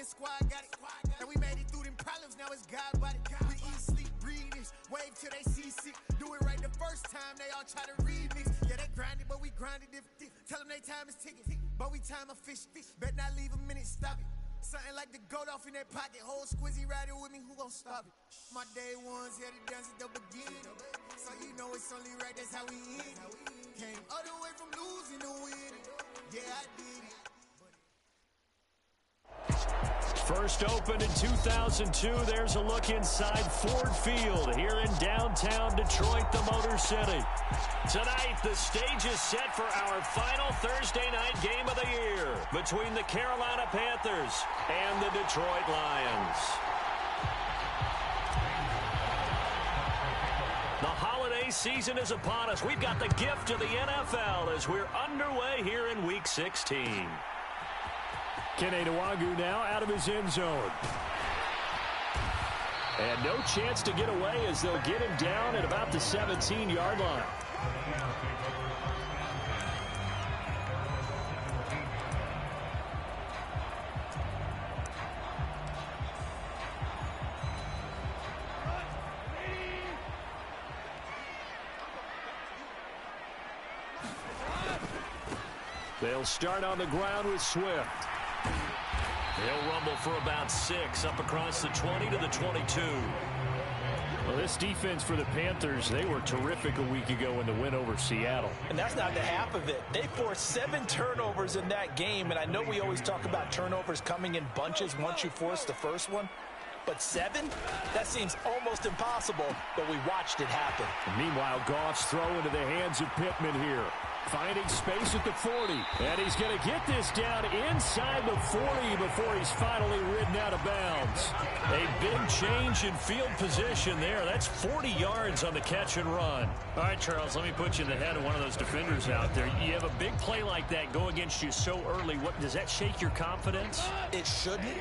squad got it. And we made it through them problems, now it's God body. We eat, sleep, breathe this, wave till they see sick. Do it right the first time, they all try to remix. Yeah, they grinded, but we grinded different. Tell them they time is ticking, but we time a fish. Bet not leave a minute, stop it. Something like the goat off in their pocket. Whole squizzy riding with me, who gon' stop it? My day ones here to dance at the beginning. So you know it's only right, that's how we end. Came all the way from losing to winning. Yeah, I did it. First opened in 2002. There's a look inside Ford Field here in downtown Detroit, the Motor City. Tonight, the stage is set for our final Thursday night game of the year between the Carolina Panthers and the Detroit Lions. The holiday season is upon us. We've got the gift of the NFL as we're underway here in Week 16. Kene Nwangu now out of his end zone. And no chance to get away as they'll get him down at about the 17-yard line. They'll start on the ground with Swift. They'll rumble for about 6 up across the 20 to the 22. Well, this defense for the Panthers, they were terrific a week ago in the win over Seattle. And that's not the half of it. They forced 7 turnovers in that game, and I know we always talk about turnovers coming in bunches once you force the first one. But 7? That seems almost impossible, but we watched it happen. And meanwhile, Goff's throw into the hands of Pittman here. Finding space at the 40. And he's going to get this down inside the 40 before he's finally ridden out of bounds. A big change in field position there. That's 40 yards on the catch and run. All right, Charles, let me put you in the head of one of those defenders out there. You have a big play like that go against you so early. What does that shake your confidence? It shouldn't,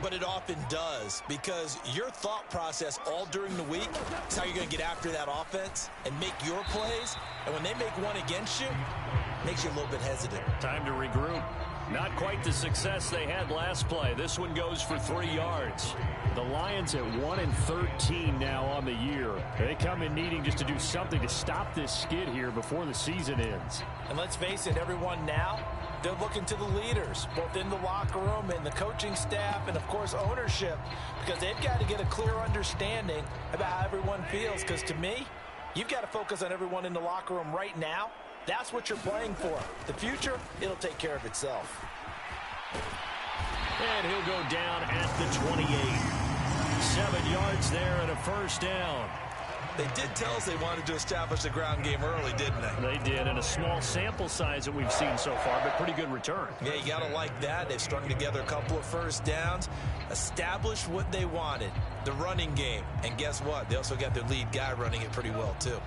but it often does, because your thought process all during the week is how you're going to get after that offense and make your plays. And when they make one against you, it makes you a little bit hesitant. Time to regroup. Not quite the success they had last play. This one goes for 3 yards. The Lions at 1-13 now on the year. They come in needing just to do something to stop this skid here before the season ends. And let's face it, everyone now, they're looking to the leaders, both in the locker room and the coaching staff and, of course, ownership, because they've got to get a clear understanding about how everyone feels. Because to me, you've got to focus on everyone in the locker room right now. That's what you're playing for. The future, it'll take care of itself. And he'll go down at the 28. 7 yards there and a first down. They did tell us they wanted to establish the ground game early, didn't they? They did, in a small sample size that we've seen so far, but pretty good return. Yeah, you got to like that. They've strung together a couple of first downs, established what they wanted, the running game. And guess what? They also got their lead guy running it pretty well, too.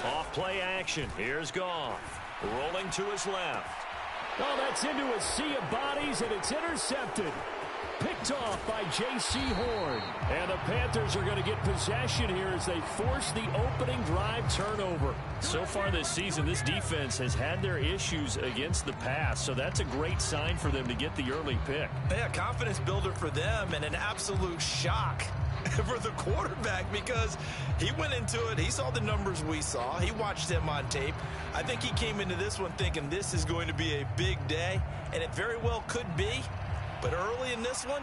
Off play action. Here's Goff. Rolling to his left. Oh, that's into a sea of bodies, and it's intercepted. Picked off by J.C. Horn. And the Panthers are going to get possession here as they force the opening drive turnover. So far this season, this defense has had their issues against the pass, so that's a great sign for them to get the early pick. Yeah, confidence builder for them, and an absolute shock for the quarterback, because he went into it, he saw the numbers we saw, he watched them on tape. I think he came into this one thinking this is going to be a big day, and it very well could be. But early in this one,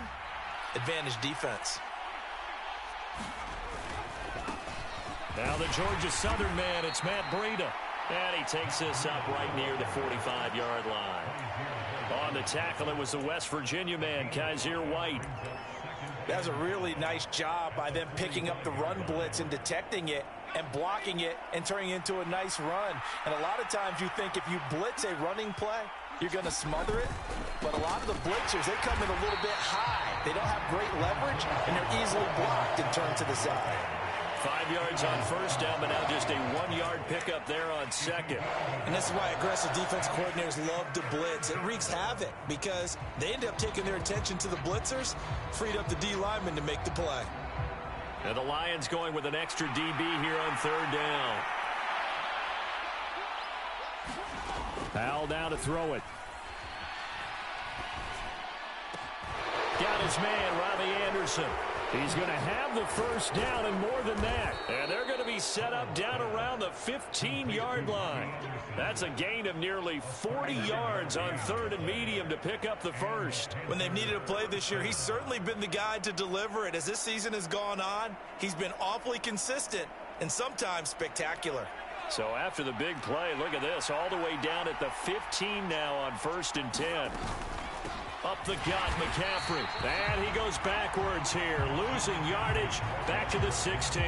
advantage defense. Now the Georgia Southern man, it's Matt Breida. And he takes this up right near the 45-yard line. On the tackle, it was the West Virginia man, Kaiser White. That's a really nice job by them picking up the run blitz and detecting it and blocking it and turning it into a nice run. And a lot of times you think if you blitz a running play, you're going to smother it. But a lot of the blitzers, they come in a little bit high. They don't have great leverage, and they're easily blocked and turned to the side. 5 yards on first down, but now just a 1-yard pickup there on second. And this is why aggressive defense coordinators love to blitz. It wreaks havoc because they end up taking their attention to the blitzers, freed up the D lineman to make the play. And the Lions going with an extra DB here on third down. Powell down to throw it. Got his man, Robbie Anderson. He's going to have the first down and more than that. And they're going to be set up down around the 15-yard line. That's a gain of nearly 40 yards on 3rd and medium to pick up the first. When they've needed a play this year, he's certainly been the guy to deliver it. As this season has gone on, he's been awfully consistent and sometimes spectacular. So after the big play, look at this, all the way down at the 15 now on 1st and 10. Up the gut, McCaffrey. And he goes backwards here, losing yardage back to the 16.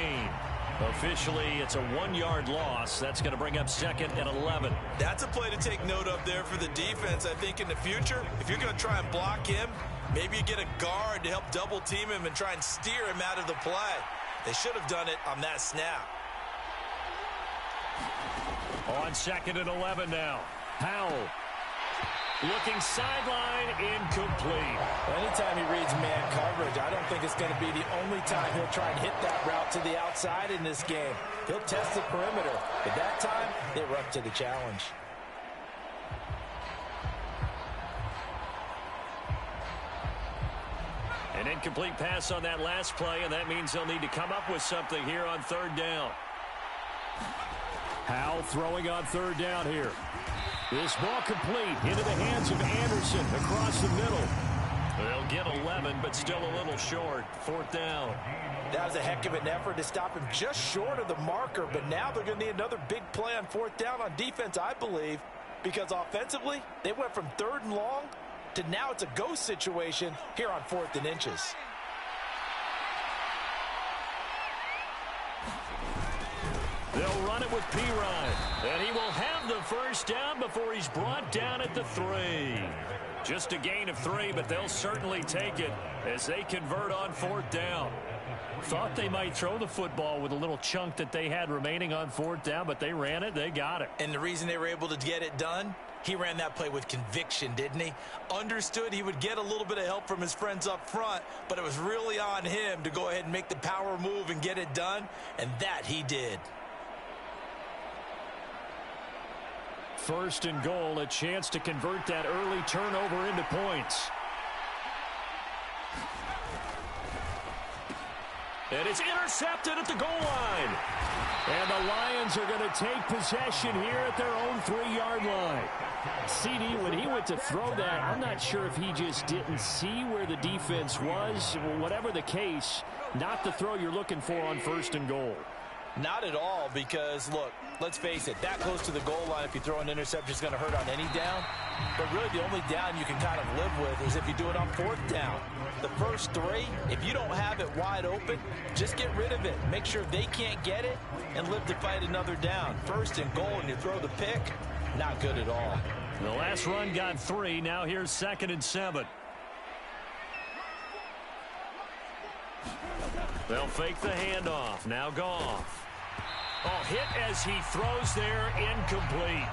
Officially, it's a 1-yard loss. That's going to bring up 2nd and 11. That's a play to take note of there for the defense. I think in the future, if you're going to try and block him, maybe you get a guard to help double team him and try and steer him out of the play. They should have done it on that snap. On 2nd and 11 now. Powell. Looking sideline, incomplete. Anytime he reads man coverage, I don't think it's going to be the only time he'll try and hit that route to the outside in this game. He'll test the perimeter, but that time, they were up to the challenge. An incomplete pass on that last play, and that means they'll need to come up with something here on 3rd down. Powell throwing on 3rd down here. This ball complete into the hands of Anderson across the middle. They'll get 11, but still a little short. 4th down. That was a heck of an effort to stop him just short of the marker, but now they're going to need another big play on 4th down on defense, I believe, because offensively, they went from 3rd and long to now it's a go situation here on 4th and inches. They'll run it with Pirine, and he will have the first down before he's brought down at the 3. Just a gain of 3, but they'll certainly take it as they convert on 4th down. Thought they might throw the football with a little chunk that they had remaining on 4th down, but they ran it, they got it. And the reason they were able to get it done, he ran that play with conviction, didn't he? Understood he would get a little bit of help from his friends up front, but it was really on him to go ahead and make the power move and get it done, and that he did. 1st and goal, a chance to convert that early turnover into points. And it's intercepted at the goal line. And the Lions are going to take possession here at their own 3-yard line. CD, when he went to throw that, I'm not sure if he just didn't see where the defense was. Whatever the case, not the throw you're looking for on 1st and goal. Not at all, because, look, let's face it, that close to the goal line, if you throw an interception, is going to hurt on any down. But really, the only down you can kind of live with is if you do it on 4th down. The first 3, if you don't have it wide open, just get rid of it. Make sure they can't get it and live to fight another down. 1st and goal, and you throw the pick, not good at all. The last run got 3. Now here's 2nd and 7. They'll fake the handoff. Now Goff. Oh, hit as he throws there, incomplete.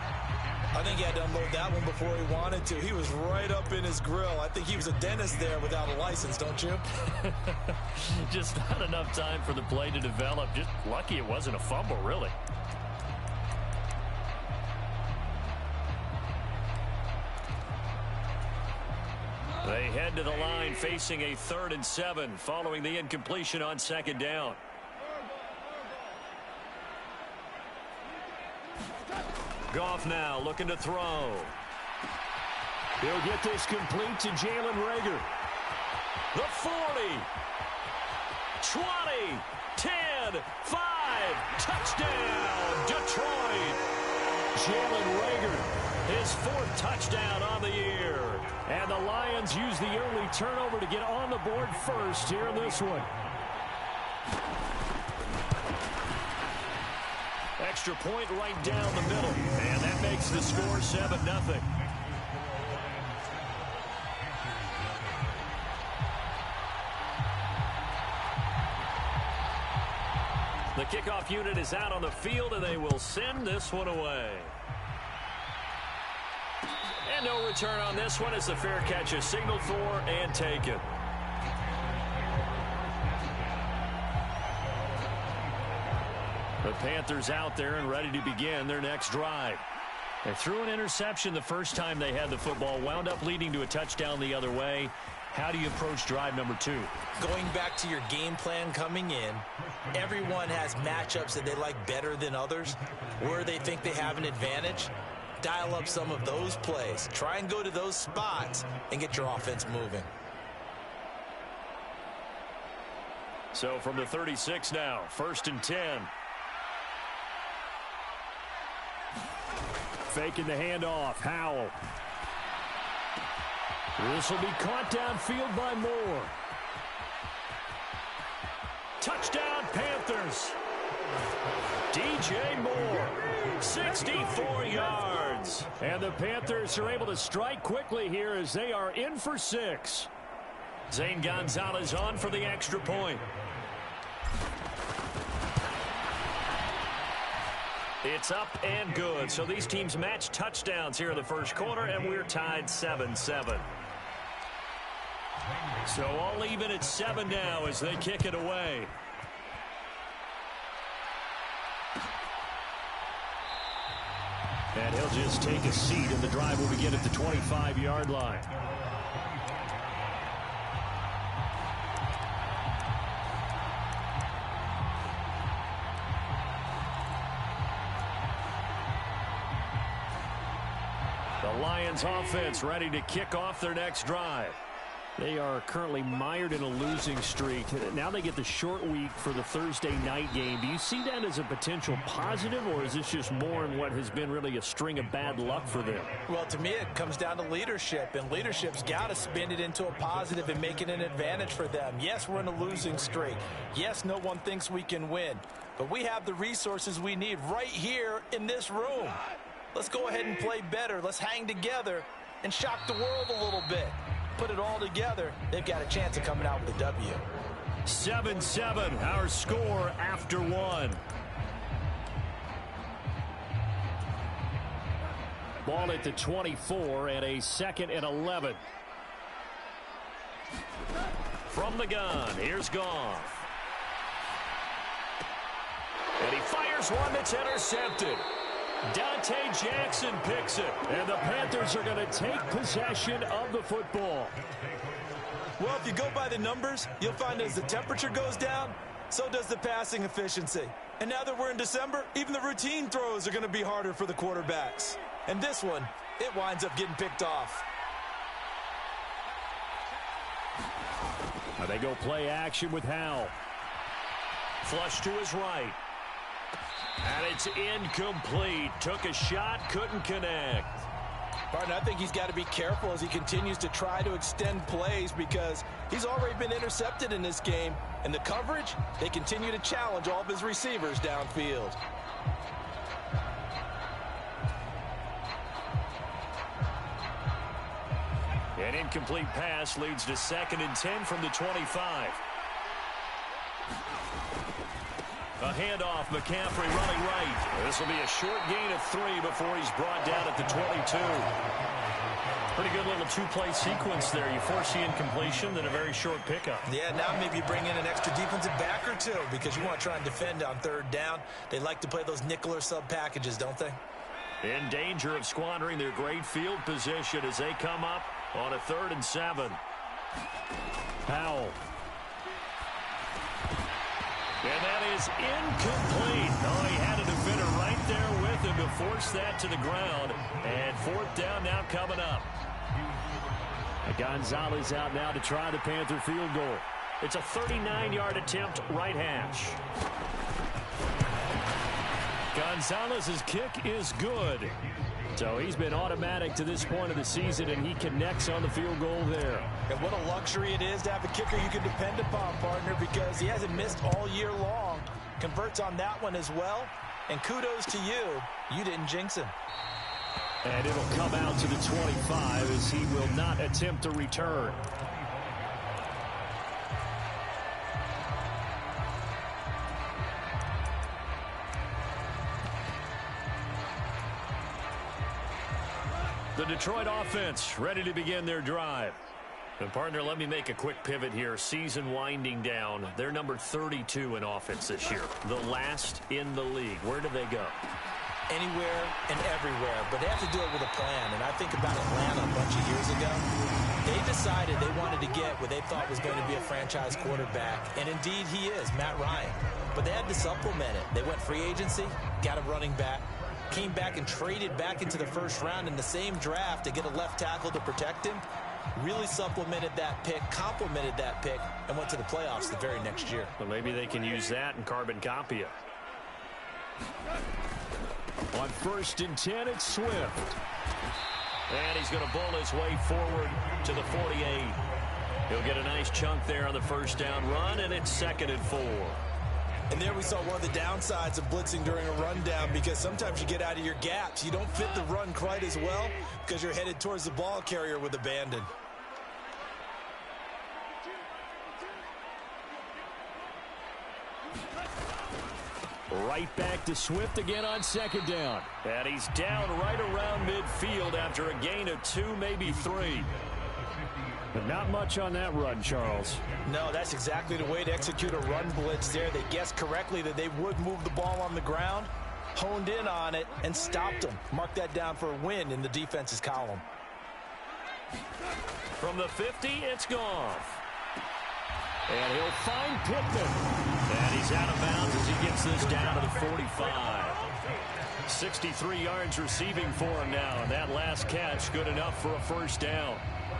I think he had to unload that one before he wanted to. He was right up in his grill. I think he was a dentist there without a license, don't you? Just not enough time for the play to develop. Just lucky it wasn't a fumble, really. They head to the line facing a 3rd and 7 following the incompletion on 2nd down. Goff now looking to throw. He'll get this complete to Jalen Reagor. The 40. 20. 10. 5. Touchdown, Detroit. Jalen Reagor, his 4th touchdown on the year. And the Lions use the early turnover to get on the board first here in this one. Extra point right down the middle. And that makes the score 7-0. The kickoff unit is out on the field, and they will send this one away. And no return on this one as the fair catch is signaled for and taken. The Panthers out there and ready to begin their next drive. They threw an interception the first time they had the football, wound up leading to a touchdown the other way. How do you approach drive number 2? Going back to your game plan coming in, everyone has matchups that they like better than others, where they think they have an advantage. Dial up some of those plays. Try and go to those spots and get your offense moving. So from the 36 now, 1st and 10. Faking the handoff. Howell. This will be caught downfield by Moore. Touchdown, Panthers. DJ Moore, 64 yards. And the Panthers are able to strike quickly here as they are in for 6. Zane Gonzalez on for the extra point. It's up and good. So these teams match touchdowns here in the first quarter, and we're tied 7-7. So all even at 7 now as they kick it away. And he'll just take a seat, and the drive will begin at the 25-yard line. The Lions offense ready to kick off their next drive. They are currently mired in a losing streak. Now they get the short week for the Thursday night game. Do you see that as a potential positive, or is this just more in what has been really a string of bad luck for them? Well, to me, it comes down to leadership, and leadership's got to spin it into a positive and make it an advantage for them. Yes, we're in a losing streak. Yes, no one thinks we can win, but we have the resources we need right here in this room. Let's go ahead and play better. Let's hang together and shock the world a little bit. Put it all together, they've got a chance of coming out with a W. 7-7, our score after 1. Ball at the 24 and a 2nd and 11. From the gun, here's Goff. And he fires one that's intercepted. Dante Jackson picks it. And the Panthers are going to take possession of the football. Well, if you go by the numbers, you'll find as the temperature goes down, so does the passing efficiency. And now that we're in December, even the routine throws are going to be harder for the quarterbacks. And this one, it winds up getting picked off. Now they go play action with Howell. Flush to his right. And it's incomplete. Took a shot, couldn't connect. Martin, I think he's got to be careful as he continues to try to extend plays because he's already been intercepted in this game. And the coverage, they continue to challenge all of his receivers downfield. An incomplete pass leads to 2nd and 10 from the 25. A handoff, McCaffrey running right. This will be a short gain of 3 before he's brought down at the 22. Pretty good little two-play sequence there. You force the incompletion, then a very short pickup. Yeah, now maybe you bring in an extra defensive back or two because you want to try and defend on 3rd down. They like to play those nickel or sub packages, don't they? In danger of squandering their great field position as they come up on a 3rd and 7. Powell. And that is incomplete. Oh, he had a defender right there with him to force that to the ground. And 4th down now coming up. Gonzalez out now to try the Panther field goal. It's a 39-yard attempt, right hash. Gonzalez's kick is good. So he's been automatic to this point of the season, and he connects on the field goal there. And what a luxury it is to have a kicker you can depend upon, partner, because he hasn't missed all year long. Converts on that one as well. And kudos to you. You didn't jinx him. And it'll come out to the 25 as he will not attempt a return. The Detroit offense ready to begin their drive. And partner, let me make a quick pivot here. Season winding down. They're number 32 in offense this year. The last in the league. Where do they go? anywhere and everywhere, but they have to do it with a plan. And I think about Atlanta a bunch of years ago. They decided they wanted to get what they thought was going to be a franchise quarterback, and indeed he is, Matt Ryan. But they had to supplement it. They went free agency, got a running back, came back and traded back into the first round in the same draft to get a left tackle to protect him. Really supplemented that pick, complemented that pick, and went to the playoffs the very next year. Well, maybe they can use that and carbon copy it. On 1st and 10, it's Swift. And he's going to bowl his way forward to the 48. He'll get a nice chunk there on the first down run, and it's 2nd and 4. And there we saw one of the downsides of blitzing during a rundown, because sometimes you get out of your gaps. You don't fit the run quite as well because you're headed towards the ball carrier with abandon. Right back to Swift again on 2nd down. And he's down right around midfield after a gain of 2, maybe 3. But not much on that run, Charles. No, that's exactly the way to execute a run blitz there. They guessed correctly that they would move the ball on the ground, honed in on it, and stopped them. Mark that down for a win in the defense's column. From the 50, it's Goff. And he'll find Pittman. And he's out of bounds as he gets this down to the 45. 63 yards receiving for him now. And that last catch, good enough for a first down.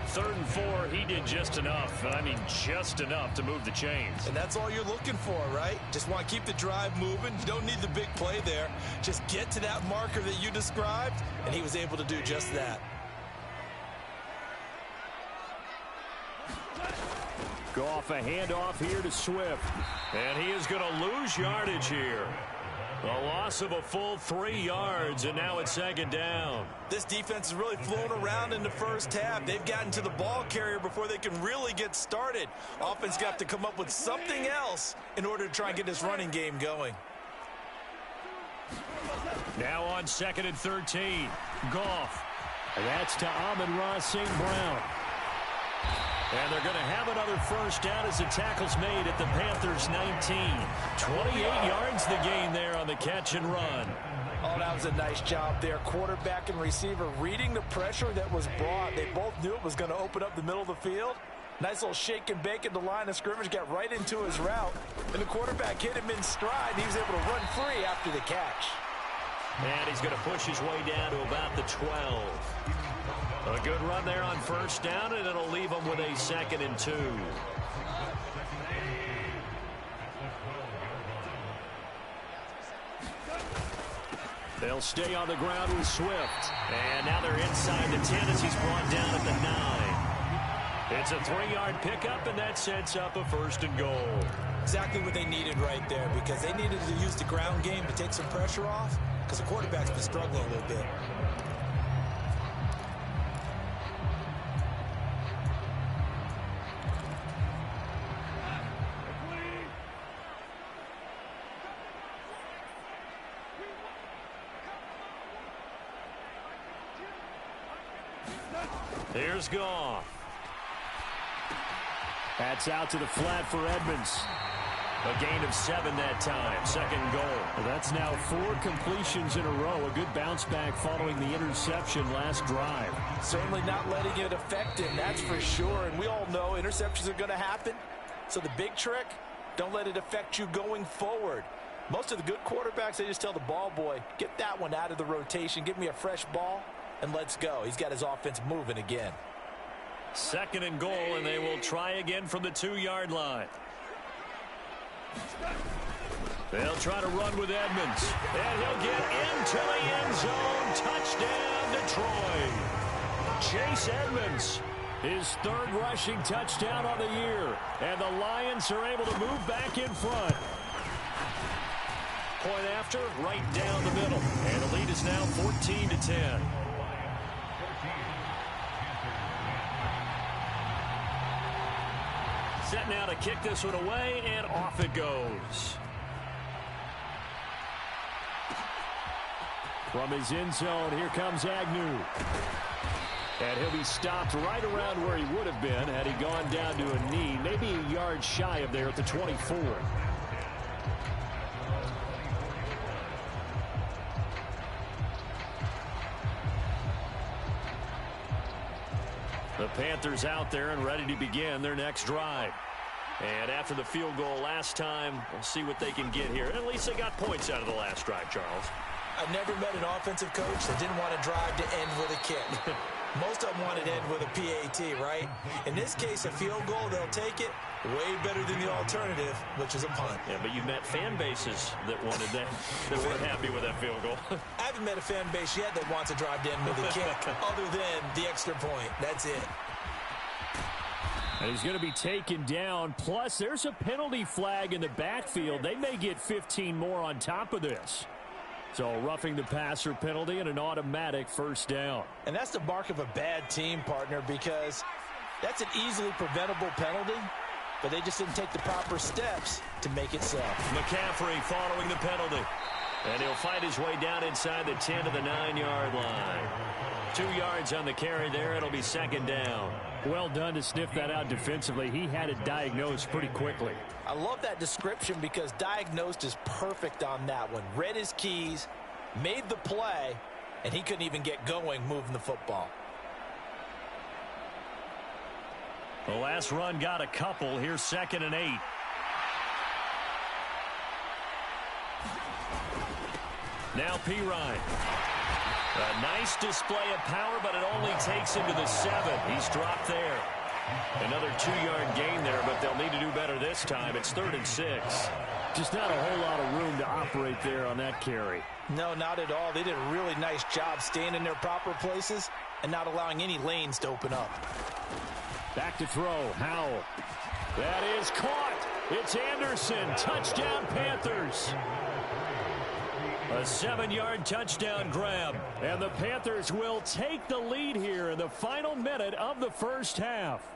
3rd and 4, he did just enough. And I mean just enough to move the chains. And that's all you're looking for, right? Just want to keep the drive moving. You don't need the big play there. Just get to that marker that you described, and he was able to do just that. Goff a handoff here to Swift. And he is going to lose yardage here. A loss of a full 3 yards, and now it's 2nd down. This defense is really flown around in the first half. They've gotten to the ball carrier before they can really get started. Offense got to come up with something else in order to try and get this running game going. Now on 2nd and 13, Goff. And that's to Amon-Ra St. Brown. And they're going to have another first down as the tackle's made at the Panthers' 19. 28 yards the gain there on the catch and run. Oh, that was a nice job there. Quarterback and receiver reading the pressure that was brought. They both knew it was going to open up the middle of the field. Nice little shake and bake at the line of scrimmage, got right into his route. And the quarterback hit him in stride. He was able to run free after the catch. And he's going to push his way down to about the 12. A good run there on first down, and it'll leave him with a 2nd and 2. They'll stay on the ground with Swift. And now they're inside the 10 as he's brought down at the 9. It's a 3-yard pickup, and that sets up a 1st and goal. Exactly what they needed right there, because they needed to use the ground game to take some pressure off, because the quarterback's been struggling a little bit. Here's Goff. That's out to the flat for Edmonds. A gain of 7 that time. 2nd goal. Well, that's now 4 completions in a row. A good bounce back following the interception last drive. Certainly not letting it affect him, that's for sure. And we all know interceptions are going to happen. So the big trick, don't let it affect you going forward. Most of the good quarterbacks, they just tell the ball boy, get that one out of the rotation, give me a fresh ball, and let's go. He's got his offense moving again. 2nd and goal, and they will try again from the 2-yard line. They'll try to run with Edmonds. And he'll get into the end zone. Touchdown, Detroit. Chase Edmonds, his 3rd rushing touchdown on the year. And the Lions are able to move back in front. Point after, right down the middle. And the lead is now 14-10. Set now to kick this one away, and off it goes. From his end zone, here comes Agnew. And he'll be stopped right around where he would have been had he gone down to a knee, maybe a yard shy of there at the 24. The Panthers out there and ready to begin their next drive. And after the field goal last time, we'll see what they can get here. At least they got points out of the last drive, Charles. I've never met an offensive coach that didn't want to drive to end with a kick. Most of them wanted to end with a PAT, right? In this case, a field goal, they'll take it. Way better than the alternative, which is a punt. Yeah, but you've met fan bases that wanted that, that weren't happy with that field goal. I haven't met a fan base yet that wants to drive to end with a kick, other than the extra point. That's it. And he's going to be taken down. Plus, there's a penalty flag in the backfield. They may get 15 more on top of this. So roughing the passer penalty and an automatic first down. And that's the mark of a bad team, partner, because that's an easily preventable penalty, but they just didn't take the proper steps to make it so. McCaffrey following the penalty. And he'll fight his way down inside the 10 to the 9-yard line. 2 yards on the carry there. It'll be second down. Well done to sniff that out defensively. He had it diagnosed pretty quickly. I love that description because diagnosed is perfect on that one. Read his keys, made the play, and he couldn't even get going moving the football. The last run got a couple. Here's 2nd and 8. Now Pirine. A nice display of power, but it only takes him to the 7. He's dropped there. Another 2-yard gain there, but they'll need to do better this time. It's 3rd and 6. Just not a whole lot of room to operate there on that carry. No, not at all. They did a really nice job staying in their proper places and not allowing any lanes to open up. Back to throw. Howell. That is caught. It's Anderson. Touchdown, Panthers. A 7-yard touchdown grab. And the Panthers will take the lead here in the final minute of the first half.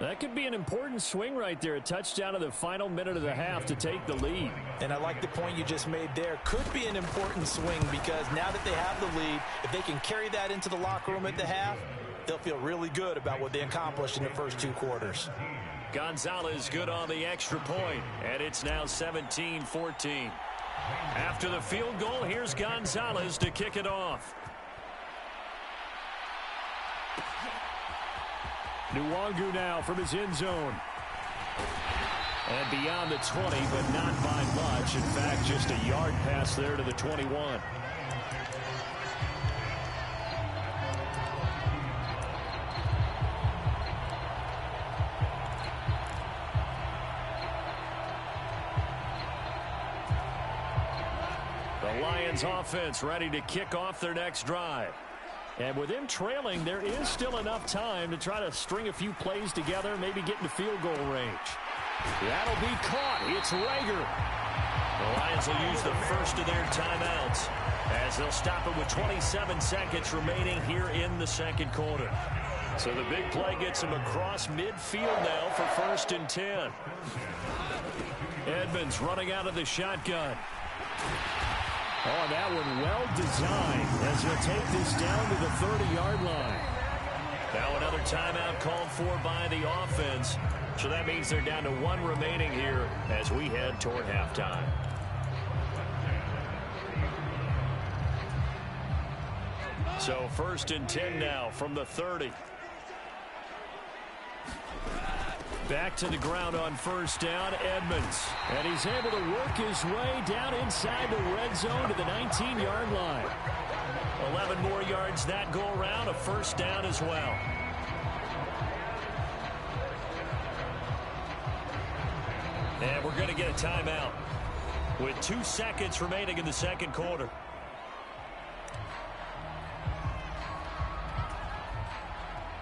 That could be an important swing right there. A touchdown in the final minute of the half to take the lead. And I like the point you just made there. Could be an important swing because now that they have the lead, if they can carry that into the locker room at the half, they'll feel really good about what they accomplished in the first 2 quarters. Gonzalez good on the extra point, and it's now 17-14. After the field goal, here's Gonzalez to kick it off. Nwangu now from his end zone. And beyond the 20, but not by much. In fact, just a yard pass there to the 21. Lions offense ready to kick off their next drive. And with them trailing, there is still enough time to try to string a few plays together, maybe get into field goal range. That'll be caught. It's Rager. The Lions will use the first of their timeouts as they'll stop it with 27 seconds remaining here in the second quarter. So the big play gets him across midfield now for 1st and 10. Edmonds running out of the shotgun. Oh, that one well designed as he'll take this down to the 30-yard line. Now another timeout called for by the offense. So that means they're down to 1 remaining here as we head toward halftime. So 1st and 10 now from the 30. Back to the ground on 1st down, Edmonds. And he's able to work his way down inside the red zone to the 19-yard line. 11 more yards that go around, a 1st down as well. And we're going to get a timeout with 2 seconds remaining in the second quarter.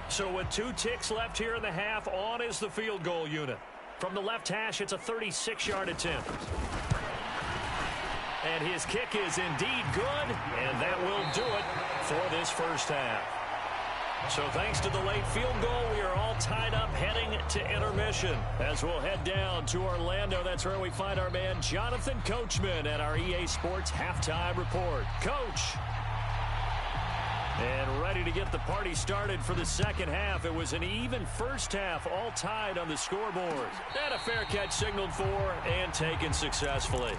So with 2 ticks left here in the half, on is the field goal unit. From the left hash, it's a 36-yard attempt. And his kick is indeed good, and that will do it for this first half. So thanks to the late field goal, we are all tied up heading to intermission. As we'll head down to Orlando, that's where we find our man Jonathan Coachman at our EA Sports Halftime Report. Coach. And ready to get the party started for the second half. It was an even first half, all tied on the scoreboard. And a fair catch signaled for and taken successfully.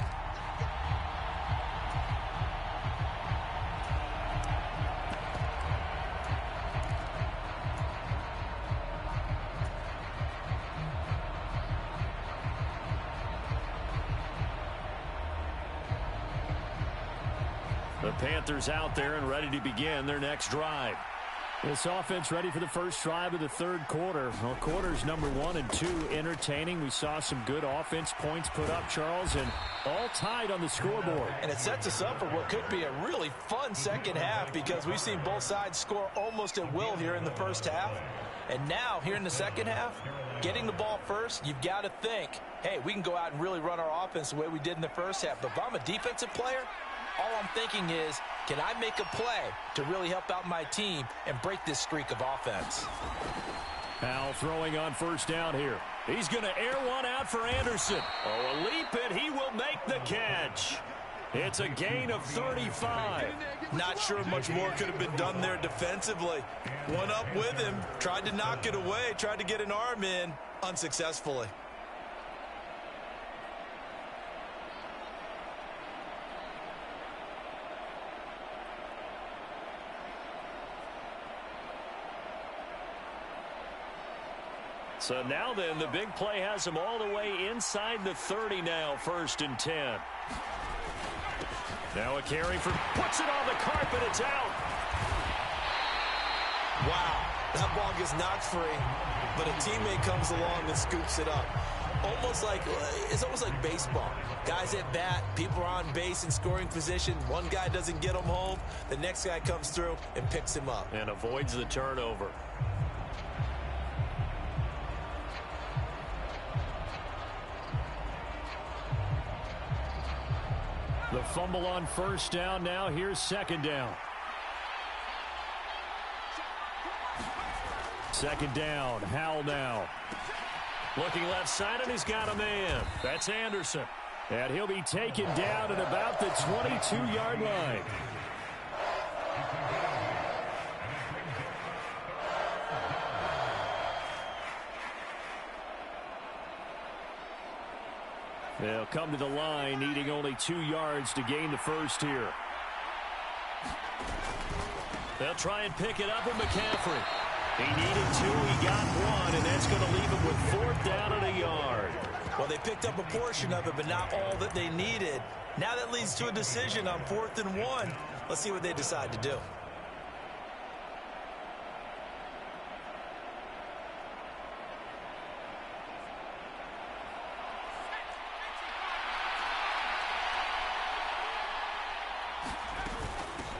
The Panthers out there and ready to begin their next drive. This offense ready for the first drive of the third quarter. Well, quarters number 1 and 2 entertaining. We saw some good offense points put up, Charles, and all tied on the scoreboard. And it sets us up for what could be a really fun second half because we've seen both sides score almost at will here in the first half. And now, here in the second half, getting the ball first, you've got to think, hey, we can go out and really run our offense the way we did in the first half. But if I'm a defensive player, all I'm thinking is, can I make a play to really help out my team and break this streak of offense? Powell throwing on first down here. He's going to air one out for Anderson. Oh, a leap, and he will make the catch. It's a gain of 35. Not sure much more could have been done there defensively. One up with him, tried to knock it away, tried to get an arm in, unsuccessfully. So now then, the big play has him all the way inside the 30 now, 1st and 10. Now a carry for, puts it on the carpet, it's out. Wow, that ball gets knocked free, but a teammate comes along and scoops it up. It's almost like baseball. Guys at bat, people are on base in scoring position. One guy doesn't get him home, the next guy comes through and picks him up. And avoids the turnover. The fumble on first down. Now here's second down. Second down. Howell now. Looking left side, and he's got a man. That's Anderson. And he'll be taken down at about the 22-yard line. They'll come to the line, needing only 2 yards to gain the first here. They'll try and pick it up with McCaffrey. He needed 2, he got 1, and that's going to leave him with 4th down and a yard. Well, they picked up a portion of it, but not all that they needed. Now that leads to a decision on 4th and 1. Let's see what they decide to do.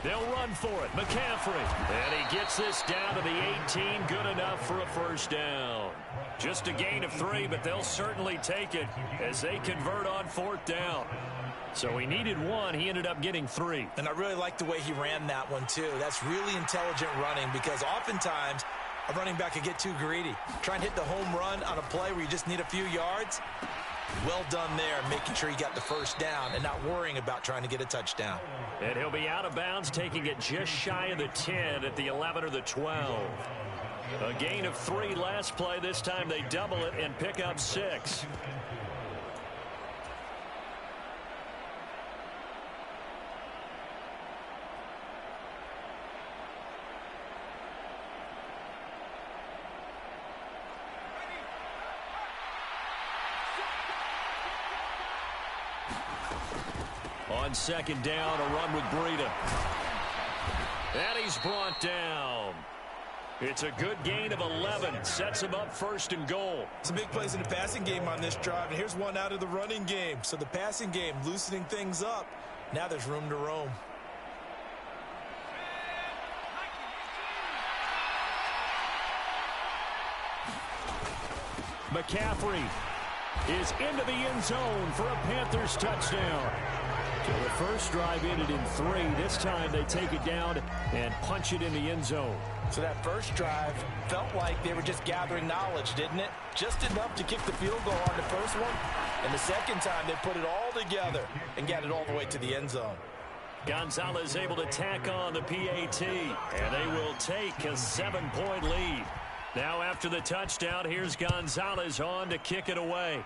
They'll run for it. McCaffrey. And he gets this down to the 18. Good enough for a first down. Just a gain of 3, but they'll certainly take it as they convert on 4th down. So he needed 1. He ended up getting 3. And I really like the way he ran that one, too. That's really intelligent running because oftentimes a running back can get too greedy. Try and hit the home run on a play where you just need a few yards. Well done there, making sure he got the first down and not worrying about trying to get a touchdown. And he'll be out of bounds, taking it just shy of the 10 at the 11 or the 12. A gain of 3 last play. This time they double it and pick up 6. On second down, a run with Breida. And he's brought down. It's a good gain of 11. Sets him up 1st and goal. Some big plays in the passing game on this drive, and here's one out of the running game. So the passing game loosening things up. Now there's room to roam. McCaffrey is into the end zone for a Panthers touchdown. So the first drive ended in 3. This time they take it down and punch it in the end zone. So that first drive felt like they were just gathering knowledge, didn't it? Just enough to kick the field goal on the first one. And the second time they put it all together and got it all the way to the end zone. Gonzalez able to tack on the PAT, and they will take a 7-point lead. Now after the touchdown, here's Gonzalez on to kick it away.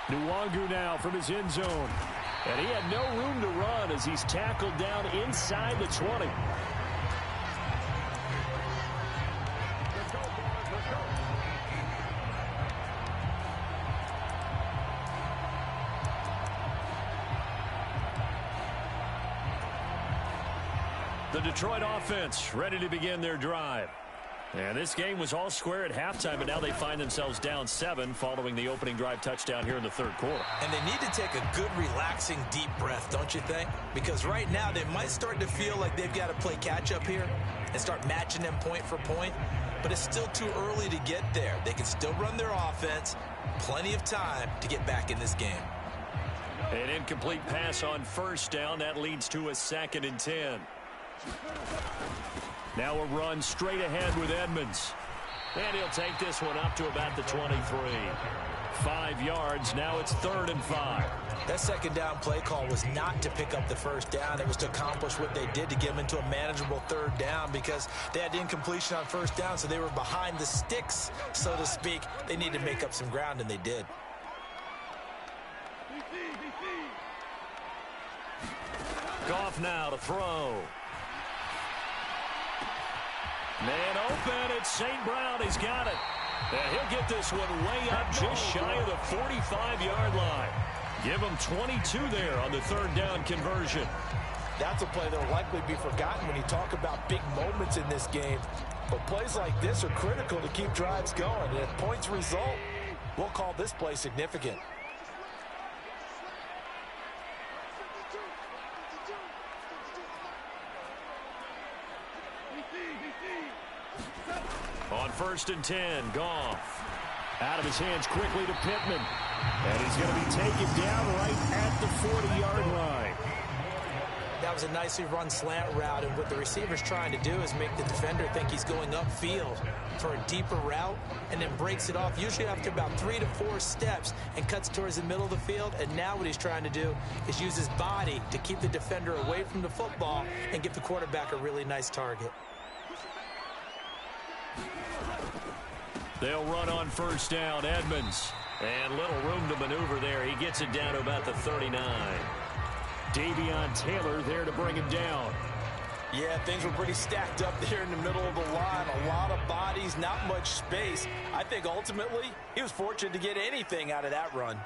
Nwangu now from his end zone. And he had no room to run as he's tackled down inside the 20. The Detroit offense ready to begin their drive. And this game was all square at halftime, but now they find themselves down 7 following the opening drive touchdown here in the third quarter. And they need to take a good, relaxing, deep breath, don't you think? Because right now they might start to feel like they've got to play catch-up here and start matching them point for point. But it's still too early to get there. They can still run their offense. Plenty of time to get back in this game. An incomplete pass on first down. That leads to a 2nd and 10. Now a run straight ahead with Edmonds. And he'll take this one up to about the 23. 5 yards. Now it's 3rd and 5. That second down play call was not to pick up the first down. It was to accomplish what they did to get them into a manageable 3rd down because they had incompletion on first down, so they were behind the sticks, so to speak. They needed to make up some ground, and they did. Goff now to throw. Man open, it's St. Brown. He's got it. And he'll get this one way up just shy of the 45-yard line. Give him 22 there on the 3rd down conversion. That's a play that will likely be forgotten when you talk about big moments in this game. But plays like this are critical to keep drives going. And if points result, we'll call this play significant. On 1st and 10, Goff. Out of his hands quickly to Pittman. And he's going to be taken down right at the 40-yard line. That was a nicely run slant route, and what the receiver's trying to do is make the defender think he's going upfield for a deeper route and then breaks it off, usually after about 3 to 4 steps, and cuts towards the middle of the field. And now what he's trying to do is use his body to keep the defender away from the football and give the quarterback a really nice target. They'll run on 1st down, Edmonds. And little room to maneuver there. He gets it down to about the 39. Davion Taylor there to bring him down. Yeah, things were pretty stacked up there in the middle of the line. A lot of bodies, not much space. I think ultimately he was fortunate to get anything out of that run.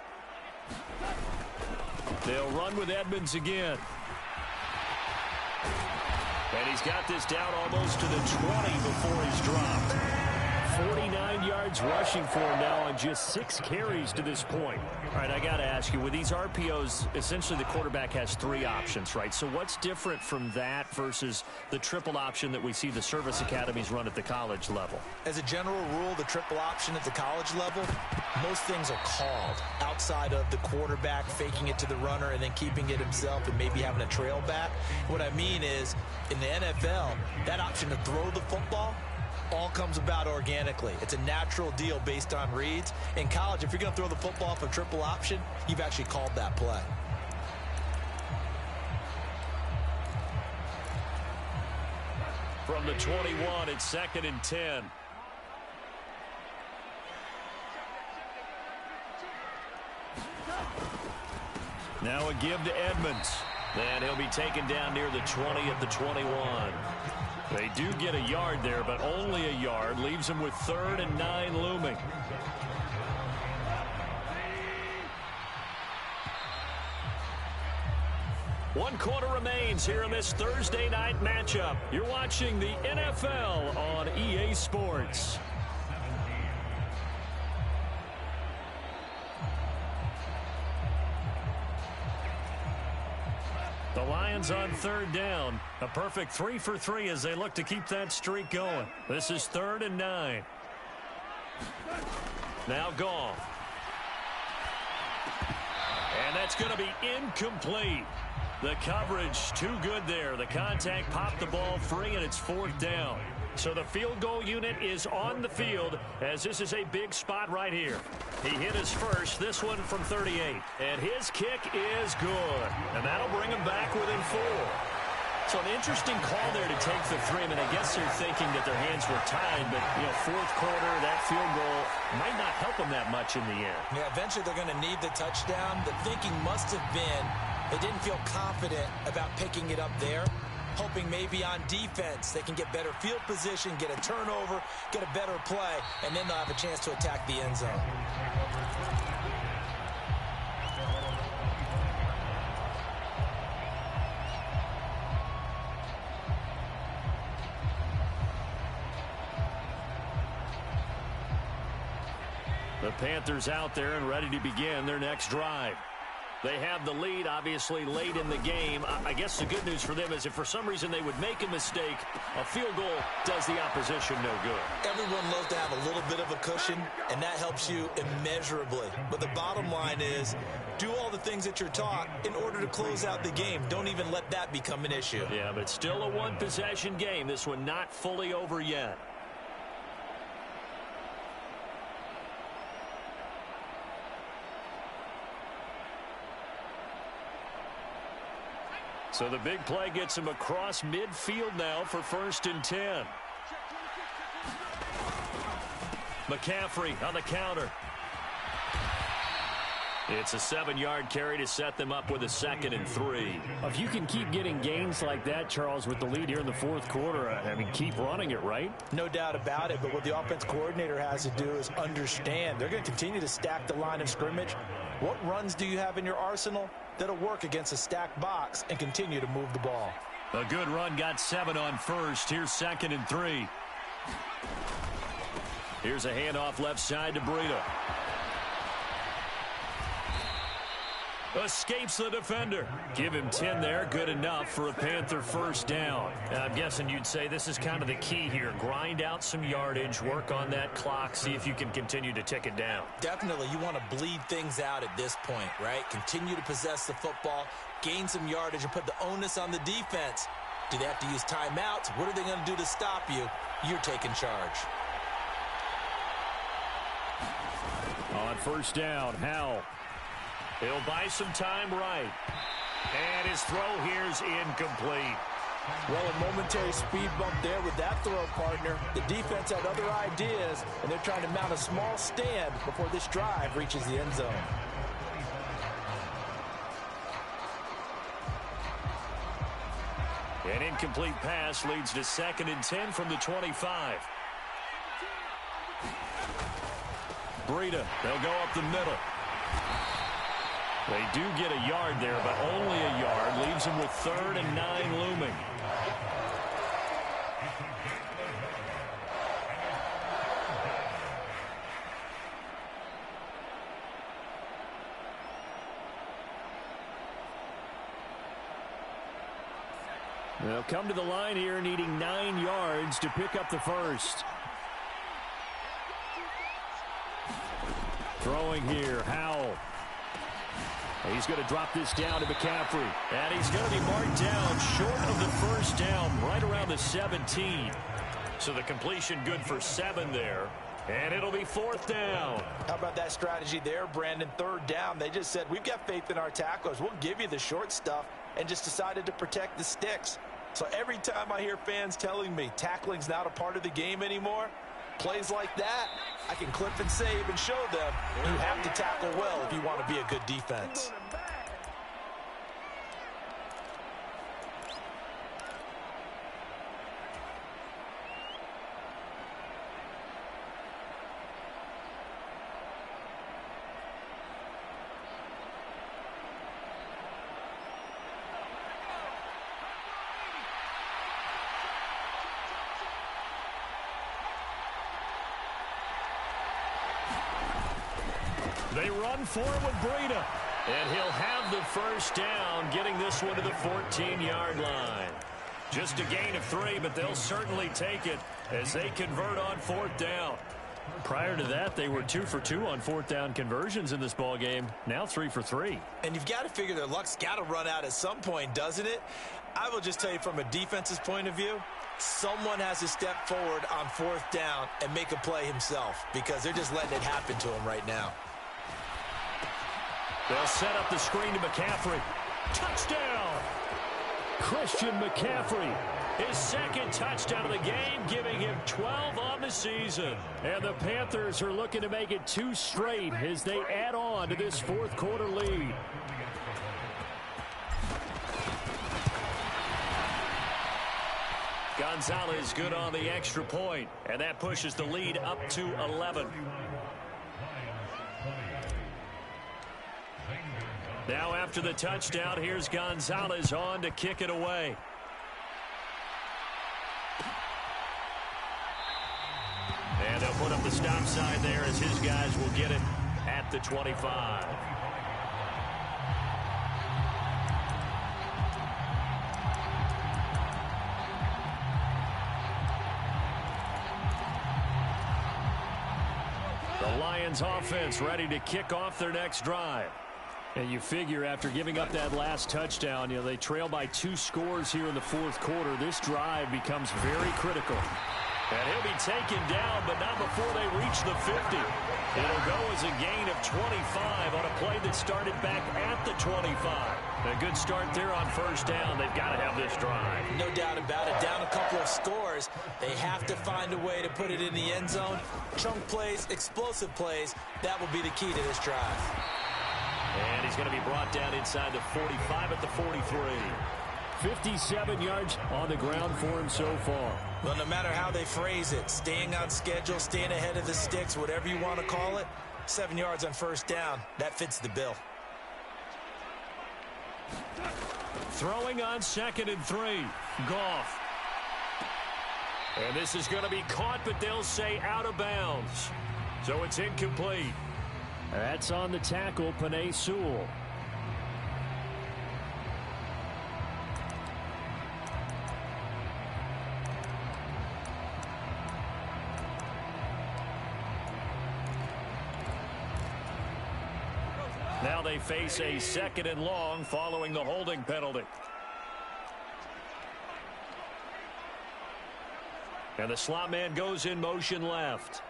They'll run with Edmonds again. And he's got this down almost to the 20 before he's dropped. 49 yards rushing for him now on just 6 carries to this point. All right, I got to ask you, with these RPOs, essentially the quarterback has 3 options, right? So what's different from that versus the triple option that we see the service academies run at the college level? As a general rule, the triple option at the college level, most things are called outside of the quarterback faking it to the runner and then keeping it himself and maybe having a trail back. What I mean is, in the NFL, that option to throw the football all comes about organically. It's a natural deal based on reads. In college, if you're going to throw the football off a triple option, you've actually called that play. From the 21, it's 2nd and 10. Now a give to Edmonds. And he'll be taken down near the 20 at the 21. They do get a yard there, but only a yard. Leaves them with 3rd and 9 looming. One quarter remains here in this Thursday night matchup. You're watching the NFL on EA Sports. The Lions on 3rd down. A perfect 3 for 3 as they look to keep that streak going. This is 3rd and 9. Now Goff. And that's going to be incomplete. The coverage too good there. The contact popped the ball free, and it's 4th down. So the field goal unit is on the field as this is a big spot right here. He hit his first, this one from 38. And his kick is good. And that'll bring him back within 4. So an interesting call there to take the 3. I mean, I guess they're thinking that their hands were tied, but, you know, 4th quarter, that field goal might not help them that much in the end. Yeah, eventually they're going to need the touchdown. The thinking must have been they didn't feel confident about picking it up there, hoping maybe on defense they can get better field position, get a turnover, get a better play, and then they'll have a chance to attack the end zone. The Panthers out there and ready to begin their next drive. They have the lead, obviously, late in the game. I guess the good news for them is if for some reason they would make a mistake, a field goal does the opposition no good. Everyone loves to have a little bit of a cushion, and that helps you immeasurably. But the bottom line is, do all the things that you're taught in order to close out the game. Don't even let that become an issue. Yeah, but still a one-possession game. This one not fully over yet. So the big play gets him across midfield now for 1st and 10. McCaffrey on the counter. It's a 7-yard carry to set them up with a 2nd and 3. If you can keep getting gains like that, Charles, with the lead here in the 4th quarter, I mean, keep running it, right? No doubt about it, but what the offense coordinator has to do is understand. They're going to continue to stack the line of scrimmage. What runs do you have in your arsenal that'll work against a stacked box and continue to move the ball? A good run, got 7 on 1st. Here's 2nd and 3. Here's a handoff left side to Breida. Escapes the defender. Give him 10 there. Good enough for a Panther 1st down. I'm guessing you'd say this is kind of the key here. Grind out some yardage, work on that clock, see if you can continue to tick it down. Definitely. You want to bleed things out at this point, right? Continue to possess the football, gain some yardage, and put the onus on the defense. Do they have to use timeouts? What are they going to do to stop you? You're taking charge. On 1st down, Howell. He'll buy some time right. And his throw here's incomplete. Well, a momentary speed bump there with that throw, partner. The defense had other ideas, and they're trying to mount a small stand before this drive reaches the end zone. An incomplete pass leads to 2nd and 10 from the 25. Breida, they'll go up the middle. They do get a yard there, but only a yard. Leaves them with 3rd and 9 looming. They'll come to the line here needing 9 yards to pick up the 1st. Throwing here, Howell. He's going to drop this down to McCaffrey. And he's going to be marked down short of the 1st down, right around the 17. So the completion good for 7 there. And it'll be 4th down. How about that strategy there, Brandon? 3rd down. They just said, we've got faith in our tacklers. We'll give you the short stuff, and just decided to protect the sticks. So every time I hear fans telling me tackling's not a part of the game anymore, plays like that, I can clip and save and show them you have to tackle well if you want to be a good defense. They run for it with Breida. And he'll have the 1st down, getting this one to the 14-yard line. Just a gain of 3, but they'll certainly take it as they convert on 4th down. Prior to that, they were 2 for 2 on 4th down conversions in this ball game. Now 3 for 3. And you've got to figure their luck's got to run out at some point, doesn't it? I will just tell you from a defense's point of view, someone has to step forward on 4th down and make a play himself, because they're just letting it happen to him right now. They'll set up the screen to McCaffrey. Touchdown! Christian McCaffrey. His 2nd touchdown of the game, giving him 12 on the season. And the Panthers are looking to make it 2 straight as they add on to this 4th quarter lead. Gonzalez good on the extra point, and that pushes the lead up to 11. Now after the touchdown, here's Gonzalez on to kick it away. And they'll put up the stop sign there as his guys will get it at the 25. The Lions offense ready to kick off their next drive. And you figure after giving up that last touchdown, they trail by 2 scores here in the fourth quarter. This drive becomes very critical. And he'll be taken down, but not before they reach the 50. It'll go as a gain of 25 on a play that started back at the 25. A good start there on first down. They've got to have this drive. No doubt about it. Down a couple of scores. They have to find a way to put it in the end zone. Chunk plays, explosive plays. That will be the key to this drive. And he's going to be brought down inside the 45 at the 43. 57 yards on the ground for him so far. Well, no matter how they phrase it, staying on schedule, staying ahead of the sticks, whatever you want to call it, 7 yards on first down, that fits the bill. Throwing on 2nd and 3. Goff. And this is going to be caught, but they'll say out of bounds. So it's incomplete. That's on the tackle, Penei Sewell. Now they face a 2nd and long following the holding penalty. And the slot man goes in motion left.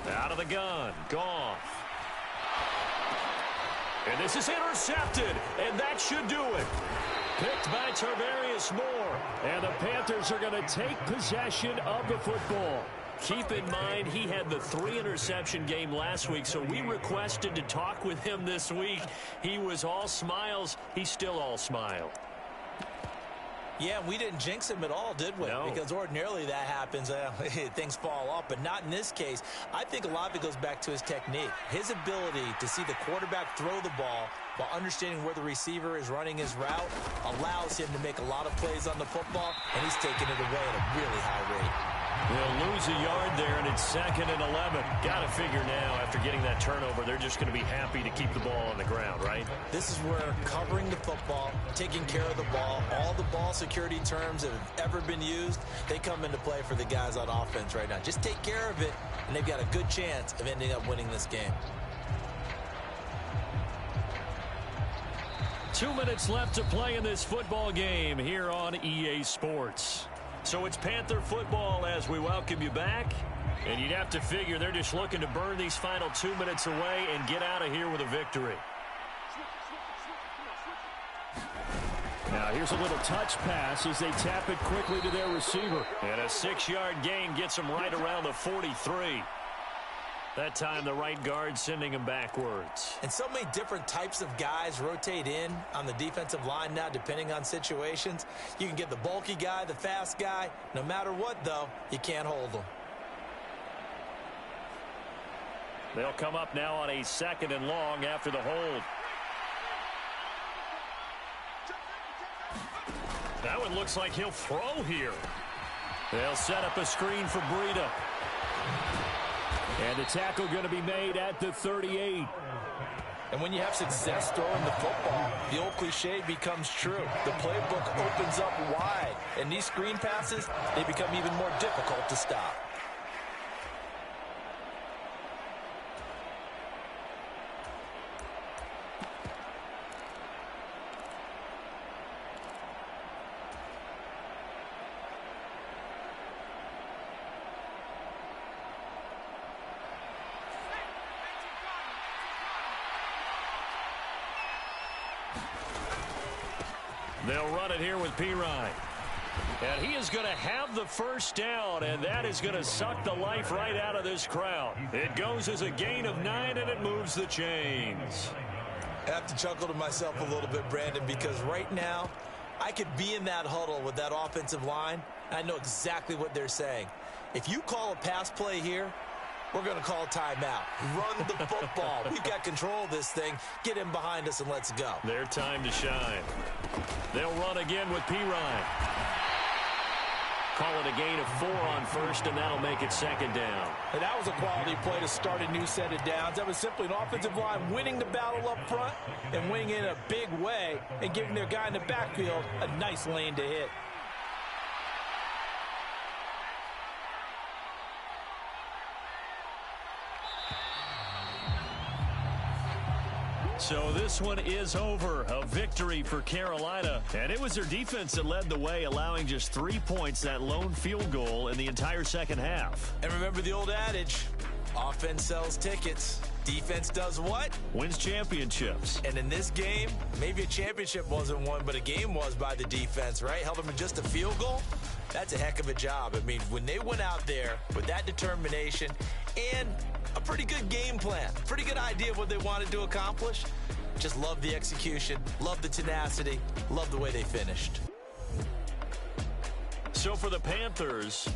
Out of the gun, Goff. And this is intercepted, and that should do it. Picked by Tarvarius Moore. And the Panthers are going to take possession of the football. Keep in mind, he had the 3-interception game last week, so we requested to talk with him this week. He was all smiles. He's still all smile. Yeah, we didn't jinx him at all, did we? No. Because ordinarily that happens. Things fall off, but not in this case. I think a lot of it goes back to his technique. His ability to see the quarterback throw the ball while understanding where the receiver is running his route allows him to make a lot of plays on the football, and he's taking it away at a really high rate. They'll lose a yard there, and it's 2nd and 11. Got to figure now, after getting that turnover, they're just going to be happy to keep the ball on the ground, right? This is where covering the football, taking care of the ball, all the ball security terms that have ever been used, they come into play for the guys on offense right now. Just take care of it, and they've got a good chance of ending up winning this game. 2 minutes left to play in this football game here on EA Sports. So it's Panther football as we welcome you back. And you'd have to figure they're just looking to burn these final 2 minutes away and get out of here with a victory. Now here's a little touch pass as they tap it quickly to their receiver. And a 6-yard gain gets them right around the 43. That time the right guard sending him backwards. And so many different types of guys rotate in on the defensive line now depending on situations. You can get the bulky guy, the fast guy. No matter what, though, you can't hold them. They'll come up now on a 2nd and long after the hold. That one looks like he'll throw here. They'll set up a screen for Breida. And the tackle going to be made at the 38. And when you have success throwing the football, the old cliche becomes true. The playbook opens up wide. And these screen passes, they become even more difficult to stop. They'll run it here with Pirine. And he is going to have the first down, and that is going to suck the life right out of this crowd. It goes as a gain of 9, and it moves the chains. I have to chuckle to myself a little bit, Brandon, because right now I could be in that huddle with that offensive line. I know exactly what they're saying. If you call a pass play here, We're going to call timeout. Run the football. We've got control of this thing. Get him behind us and let's go. Their time to shine. They'll run again with Pirine. Call it a gain of 4 on first, and that'll make it second down. And that was a quality play to start a new set of downs. That was simply an offensive line winning the battle up front and winning in a big way and giving their guy in the backfield a nice lane to hit. So this one is over. A victory for Carolina. And it was their defense that led the way, allowing just 3 points, that lone field goal in the entire second half. And remember the old adage, offense sells tickets. Defense does what? Wins championships. And in this game, maybe a championship wasn't won, but a game was by the defense, right? Held them in just a field goal. That's a heck of a job. I mean, when they went out there with that determination and a pretty good game plan, pretty good idea of what they wanted to accomplish, just love the execution, love the tenacity, love the way they finished. So for the Panthers,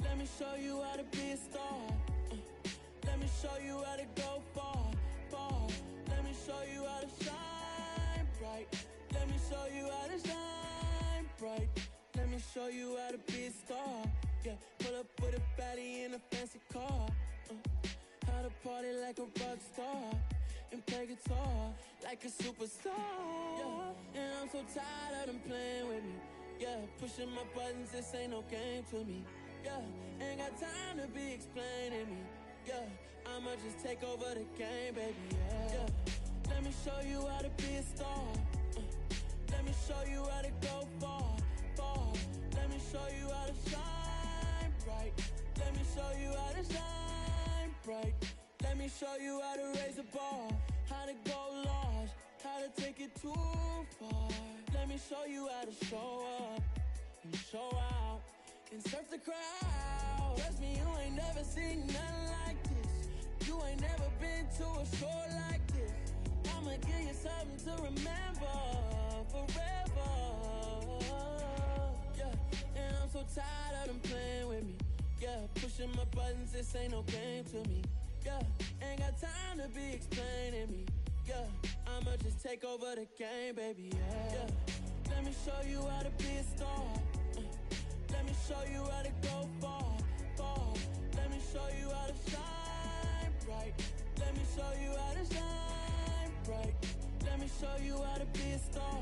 Let me show you how to be a star. Let me show you how to go far, far. Let me show you how to shine bright. Let me show you how to shine bright. Let me show you how to be a star. Yeah, pull up with a baddie in a fancy car. How to party like a rock star and play guitar like a superstar. Yeah, and I'm so tired of them playing with me. Yeah, pushing my buttons, this ain't no game to me. Yeah, ain't got time to be explaining me. Yeah, I'ma just take over the game, baby. Yeah, let me show you how to be a star. Let me show you how to go far, far. Let me show you how to shine bright. Let me show you how to shine bright. Let me show you how to raise the bar, how to go large, how to take it too far. Let me show you how to show up and show out and surf the crowd. Trust me, you ain't never seen nothing like this. You ain't never been to a show like this. I'ma give you something to remember forever. Yeah, and I'm so tired of them playing with me. Yeah, pushing my buttons, this ain't no game to me. Yeah, ain't got time to be explaining me. Yeah, I'ma just take over the game, baby. Yeah, let me show you how to be a star. Let me show you how to go far, far. Let me show you how to shine bright. Let me show you how to shine bright. Let me show you how to be a star.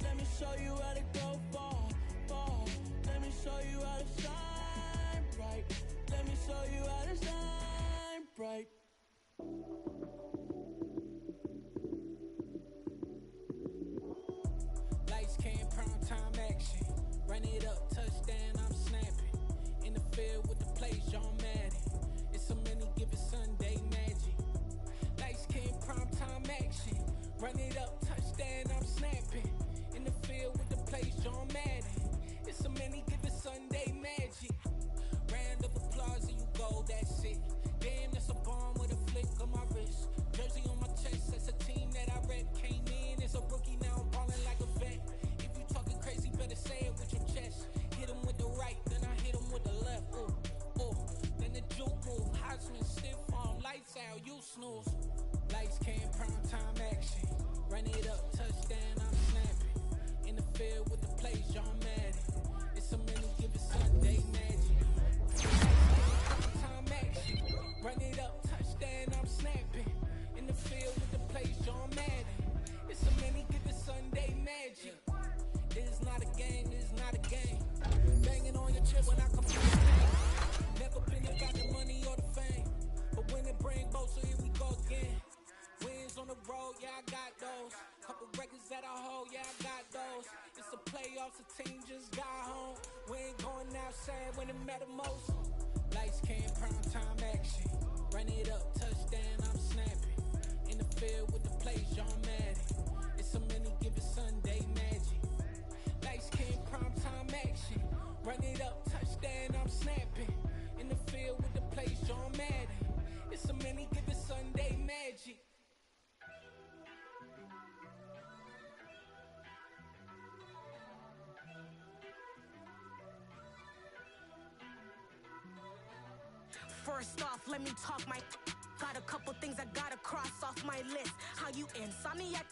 Let me show you how to go far, far. Let me show you how to shine bright. Let me show you how to shine bright. Lights came, prime time action. Run it up, touchdown, I'm snapping. In the field with the plays, John Madden. It's so many, give it Sunday magic. Lights came, prime time action. Run it up, touchdown, I'm snapping. In the field with the plays, John Madden. It's so many, give it Sunday magic. Round of applause and you go, that's it. Damn, that's a bomb with a flick on my wrist. Jersey on my chest, that's a team that I rep. Came in as a rookie, now I'm ballin' like a vet. If you talking crazy, better say it with your chest. yeah, I got those. Couple records that I hold, yeah, I got those. It's the playoffs, the team just got home. We ain't going outside when it matter most. Lights came, prime time action. Run it up, touchdown, I'm snapping. In the field with the plays, John Madden. It's a many given Sunday magic. Lights came, prime time action. Run it up, touchdown, I'm snapping. In the field with the plays, John Madden. It's a many given Sunday magic. First off, let me talk my... Got a couple things I gotta cross off my list. How you insomniac...